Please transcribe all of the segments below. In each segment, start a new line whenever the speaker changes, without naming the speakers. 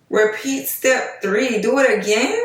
Repeat step 3. Do it again?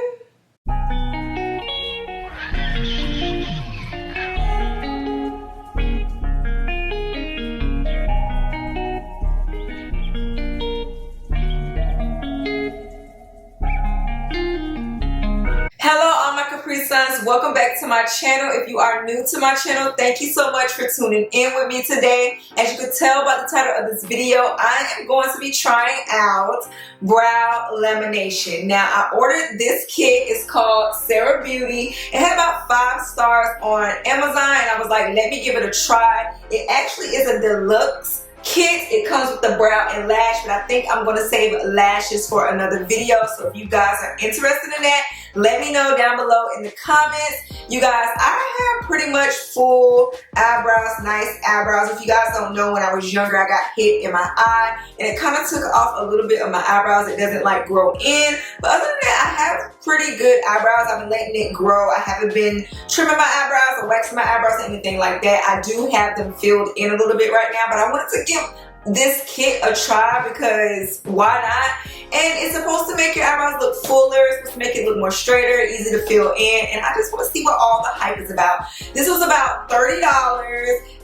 Hello, all my Capri Suns. Welcome back to my channel. If you are new to my channel, thank you so much for tuning in with me today. As you can tell by the title of this video, I am going to be trying out brow lamination. Now, I ordered this kit. It's called Sarah Beauty. It had about 5 stars on Amazon, and I was like, let me give it a try. It actually is a deluxe kit. It comes with the brow and lash, but I think I'm going to save lashes for another video. So if you guys are interested in that, let me know down below in the comments. You guys, I have pretty much full eyebrows, nice eyebrows. If you guys don't know, when I was younger, I got hit in my eye, and it kind of took off a little bit of my eyebrows. It doesn't like grow in, but other than that, I have pretty good eyebrows. I've been letting it grow. I haven't been trimming my eyebrows or waxing my eyebrows or anything like that. I do have them filled in a little bit right now, but I wanted to give this kit a try because why not? And it's supposed to make your eyebrows look fuller. It's supposed to make it look more straighter, easy to fill in, and I just want to see what all the hype is about. This was about $30,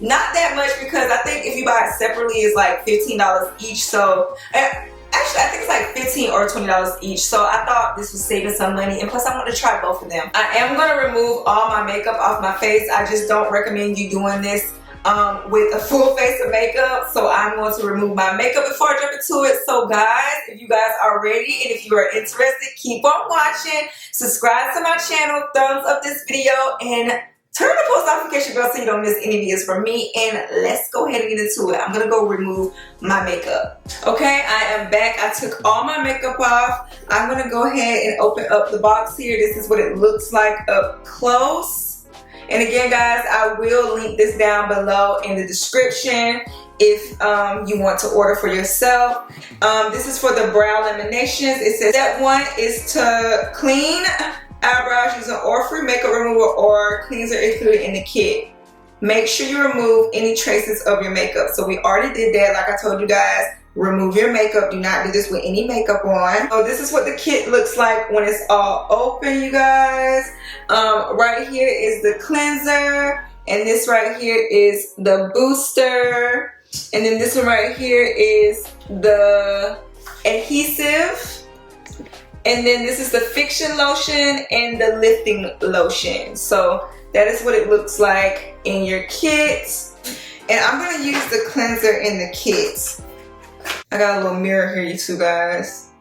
not that much, because I think if you buy it separately it's like $15 each. So actually, I think it's like $15 or $20 each. So I thought this was saving some money, and plus I want to try both of them. I am going to remove all my makeup off my face. I just don't recommend you doing this with a full face of makeup. So I'm going to remove my makeup before I jump into it. So guys, if you guys are ready and if you are interested, keep on watching. Subscribe to my channel, thumbs up this video, and turn the post notification bell so you don't miss any videos from me. And let's go ahead and get into it. I'm gonna go remove my makeup. Okay, I am back. I took all my makeup off. I'm gonna go ahead and open up the box here. This is what it looks like up close. And again, guys, I will link this down below in the description if you want to order for yourself. This is for the brow laminations. It says step 1 is to clean eyebrows using oil-free makeup remover or cleanser included in the kit. Make sure you remove any traces of your makeup. So we already did that, like I told you guys. Remove your makeup. Do not do this with any makeup on. So this is what the kit looks like when it's all open, you guys. Right here is the cleanser, and this right here is the booster, and then this one right here is the adhesive, and then this is the fixing lotion and the lifting lotion. So that is what it looks like in your kit. And I'm going to use the cleanser in the kit. I got a little mirror here, you two guys.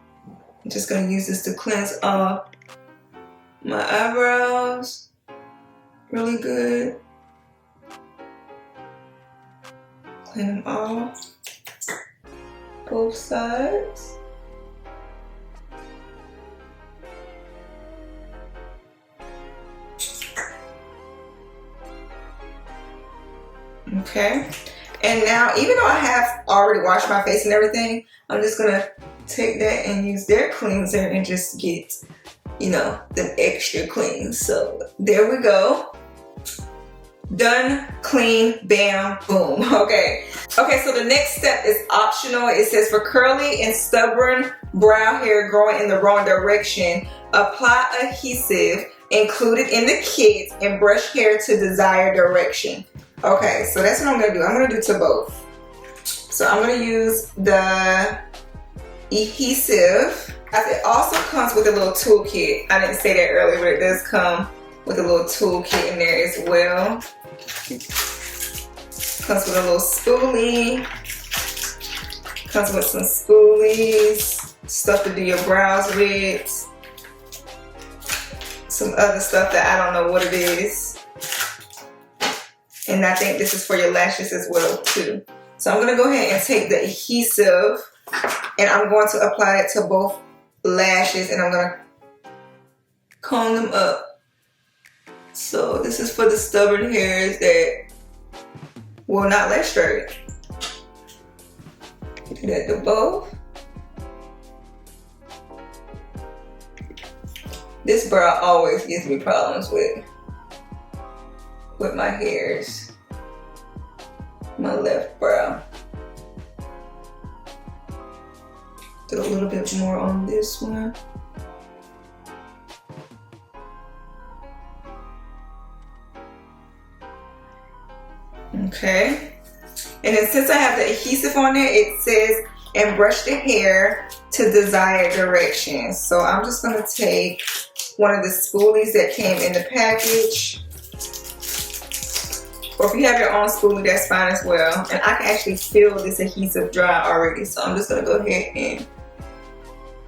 I'm just going to use this to cleanse off my eyebrows really good. Clean them off, both sides. Okay, and now even though I have already washed my face and everything, I'm just gonna take that and use their cleanser and just get, you know, them extra clean. So there we go. Done, clean, bam, boom. Okay, so the next step is optional. It says for curly and stubborn brow hair growing in the wrong direction, apply adhesive included in the kit and brush hair to desired direction. Okay, so that's what I'm gonna do. I'm gonna do to both. So I'm gonna use the adhesive. It also comes with a little toolkit. I didn't say that earlier, but it does come with a little toolkit in there as well. Comes with a little spoolie. Comes with some spoolies, stuff to do your brows with. Some other stuff that I don't know what it is. And I think this is for your lashes as well too. So I'm gonna go ahead and take the adhesive and I'm going to apply it to both lashes, and I'm gonna comb them up. So this is for the stubborn hairs that will not lay straight. Do that to both. This brow always gives me problems with my hairs. My left brow. put a little bit more on this one. Okay. And then since I have the adhesive on it, it says, and brush the hair to desired direction. So I'm just gonna take one of the spoolies that came in the package. Or if you have your own spoolie, that's fine as well. And I can actually feel this adhesive dry already. So I'm just gonna go ahead and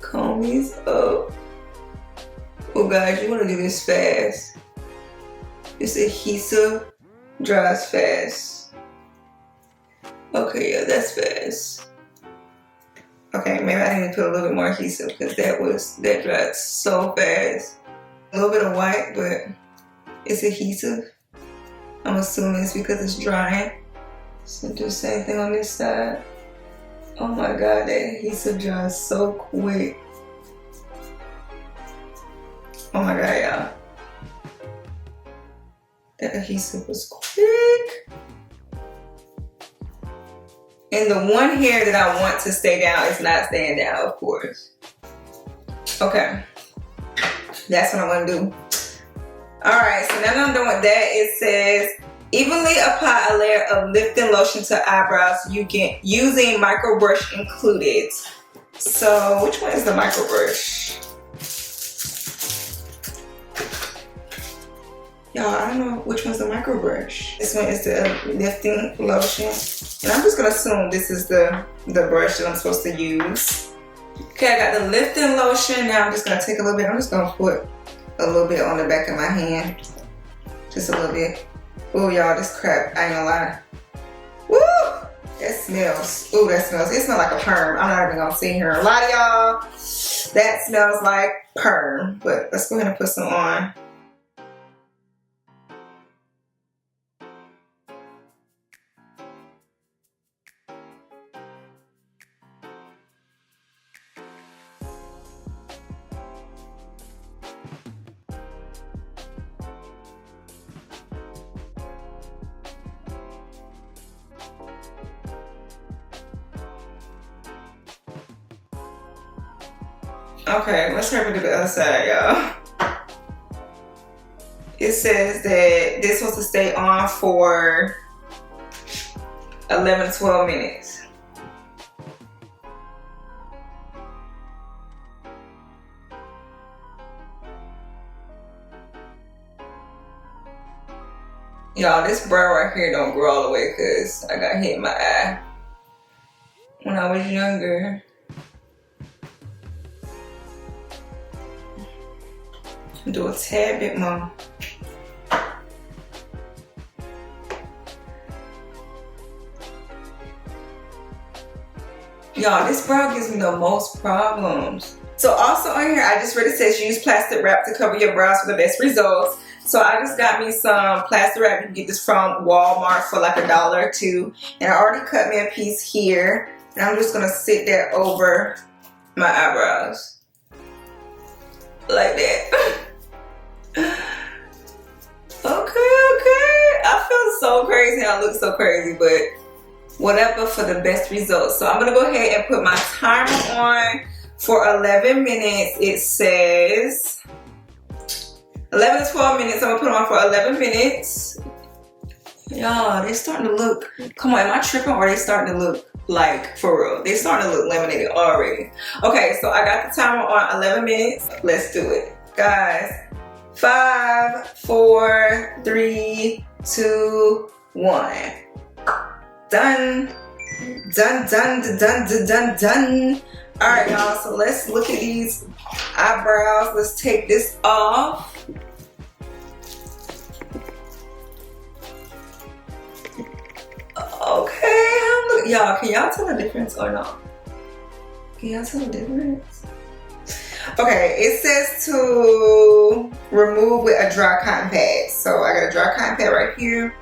comb these up. Oh guys, you wanna do this fast. This adhesive dries fast. Okay, yeah, that's fast. Okay, maybe I need to put a little bit more adhesive because that dried so fast. A little bit of white, but it's adhesive. I'm assuming it's because it's drying. So do the same thing on this side. Oh my god, that adhesive dries so quick. Oh my god, y'all. That adhesive was quick. And the one hair that I want to stay down is not staying down, of course. Okay. That's what I'm gonna do. Alright, so now that I'm done with that, it says, evenly apply a layer of lifting lotion to eyebrows using micro brush included. So, which one is the micro brush? Y'all, I don't know which one's the micro brush. This one is the lifting lotion. And I'm just gonna assume this is the brush that I'm supposed to use. Okay, I got the lifting lotion. Now I'm just gonna take a little bit. I'm just gonna put a little bit on the back of my hand. Just a little bit. Oh, y'all, this crap, I ain't gonna lie. Woo! That smells. Ooh, that smells. It smells like a perm. I'm not even gonna sit here and lie to y'all. That smells like perm. But let's go ahead and put some on. Okay, let's hurry to the other side, y'all. It says that this was to stay on for 11 to 12 minutes. Y'all, this brow right here don't grow all the way because I got hit in my eye when I was younger. Do a tad bit more. Y'all, this brow gives me the most problems. So also on here, I just read it says use plastic wrap to cover your brows for the best results. So I just got me some plastic wrap. You can get this from Walmart for like $1 or $2. And I already cut me a piece here. And I'm just gonna sit that over my eyebrows. Like that. Okay. I feel so crazy. I look so crazy, but whatever for the best results. So I'm gonna go ahead and put my timer on for 11 minutes. It says 11 to 12 minutes. I'm gonna put them on for 11 minutes. Y'all, they starting to look, come on, am I tripping or are they starting to look like for real? They starting to look laminated already. Okay, so I got the timer on 11 minutes. Let's do it. Guys, 5, 4, 3, 2, 1. Done. Done. All right, y'all, so let's look at these eyebrows. Let's take this off. Okay, y'all, can y'all tell the difference or not? Can y'all tell the difference? Okay, it says to remove with a dry cotton pad. So I got a dry cotton pad right here.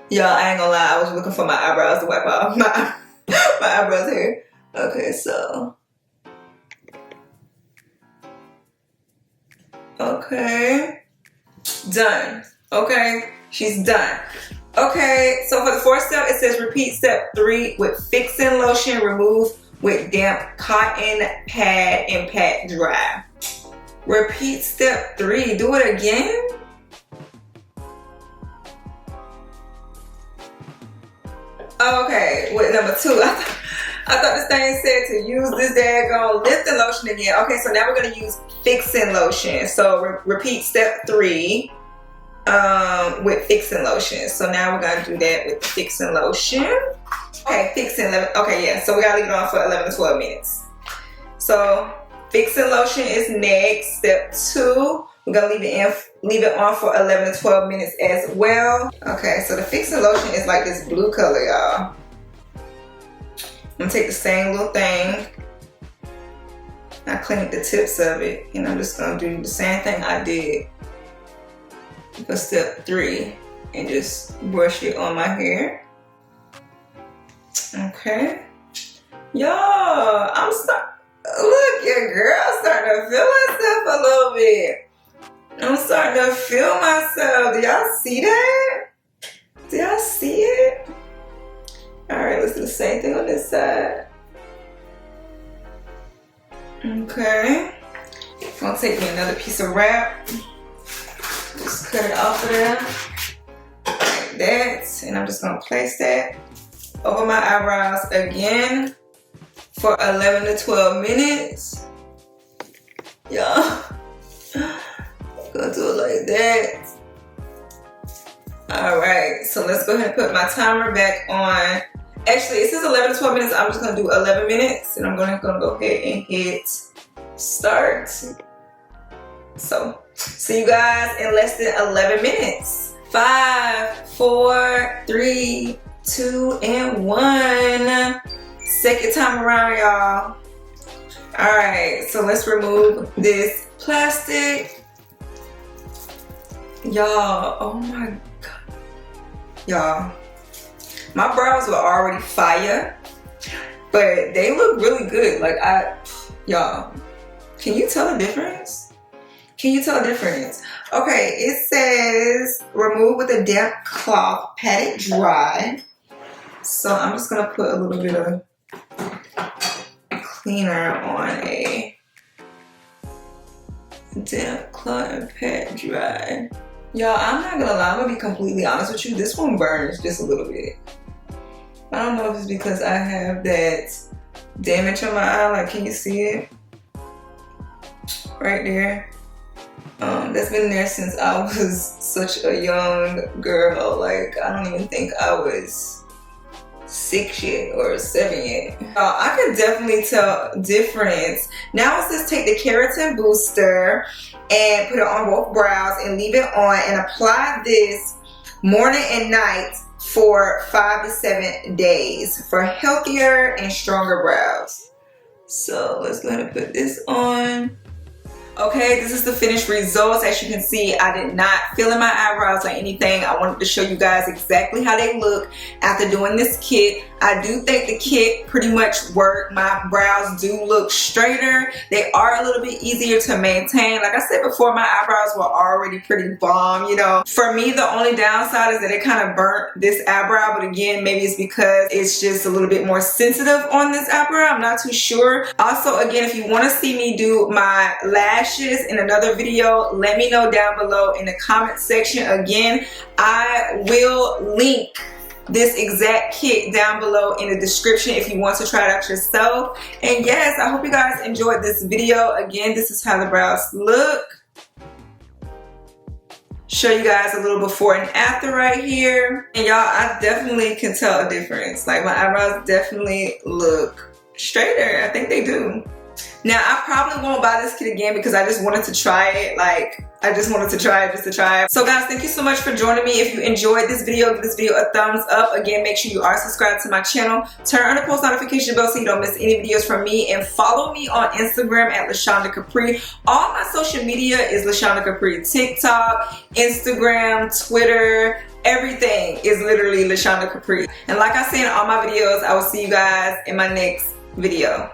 Y'all, I ain't gonna lie, I was looking for my eyebrows to wipe off my eyebrows here. Okay, so. Okay. Done. Okay, she's done. Okay, so for the fourth step, it says repeat step 3 with fixing lotion. Remove with damp cotton pad and pat dry. Repeat step 3. Do it again. Okay, with number 2. I thought this thing said to use this daggone lifting lotion again. Okay, so now we're gonna use fixing lotion. So repeat step 3 with fixing lotion. So now we're gonna do that with fixing lotion. Okay, fixing. Okay, yeah. So we gotta leave it on for 11 to 12 minutes. So fixing lotion is next. Step 2. We're gonna leave it on for 11 to 12 minutes as well. Okay, so the fixing lotion is like this blue color, y'all. I'm gonna take the same little thing. I cleaned the tips of it, and I'm just gonna do the same thing I did for step 3 and just brush it on my hair. Okay. Y'all, look, your girl's starting to feel myself a little bit. I'm starting to feel myself. Do y'all see that? Do y'all see it? Alright, let's do the same thing on this side. Okay. I'm gonna take me another piece of wrap. Just cut it off of there. Like that. And I'm just gonna place that over my eyebrows again for 11 to 12 minutes. Yeah. Gonna do it like that. Alright, so let's go ahead and put my timer back on. Actually, it says 11 to 12 minutes. I'm just gonna do 11 minutes, and I'm gonna go ahead and hit start. So, see you guys in less than 11 minutes. 5, 4, 3, 2, and 1. Second time around, y'all. Alright, so let's remove this plastic. Y'all, oh my god. Y'all, my brows were already fire, but they look really good. Like, y'all, can you tell the difference? Can you tell the difference? Okay, it says remove with a damp cloth, pat it dry. So I'm just gonna put a little bit of cleaner on a damp cloth and pat dry. Y'all, I'm not gonna lie, I'm gonna be completely honest with you. This one burns just a little bit. I don't know if it's because I have that damage on my eye. Like, can you see it? Right there. That's been there since I was such a young girl. Like, I don't even think I was 6 yet or 7 yet. I could definitely tell difference. Now it says take the keratin booster and put it on both brows and leave it on and apply this morning and night for 5 to 7 days for healthier and stronger brows. So let's go ahead and put this on. Okay, this is the finished results. As you can see, I did not fill in my eyebrows or anything. I wanted to show you guys exactly how they look after doing this kit. I do think the kit pretty much worked. My brows do look straighter. They are a little bit easier to maintain. Like I said before, my eyebrows were already pretty bomb, you know. For me, the only downside is that it kind of burnt this eyebrow, but again, maybe it's because it's just a little bit more sensitive on this eyebrow. I'm not too sure. Also, again, if you want to see me do my lashes in another video, let me know down below in the comment section. Again, I will link this exact kit down below in the description if you want to try it out yourself. And yes, I hope you guys enjoyed this video. Again, this is how the brows look. Show you guys a little before and after right here. And y'all, I definitely can tell a difference. Like, my eyebrows definitely look straighter. I think they do. Now, I probably won't buy this kit again because I just wanted to try it. Like, I just wanted to try it just to try it. So guys, thank you so much for joining me. If you enjoyed this video, give this video a thumbs up. Again, make sure you are subscribed to my channel. Turn on the post notification bell so you don't miss any videos from me. And follow me on Instagram at LaShondaCapri. All my social media is LaShondaCapri. TikTok, Instagram, Twitter, everything is literally LaShondaCapri. And like I say in all my videos, I will see you guys in my next video.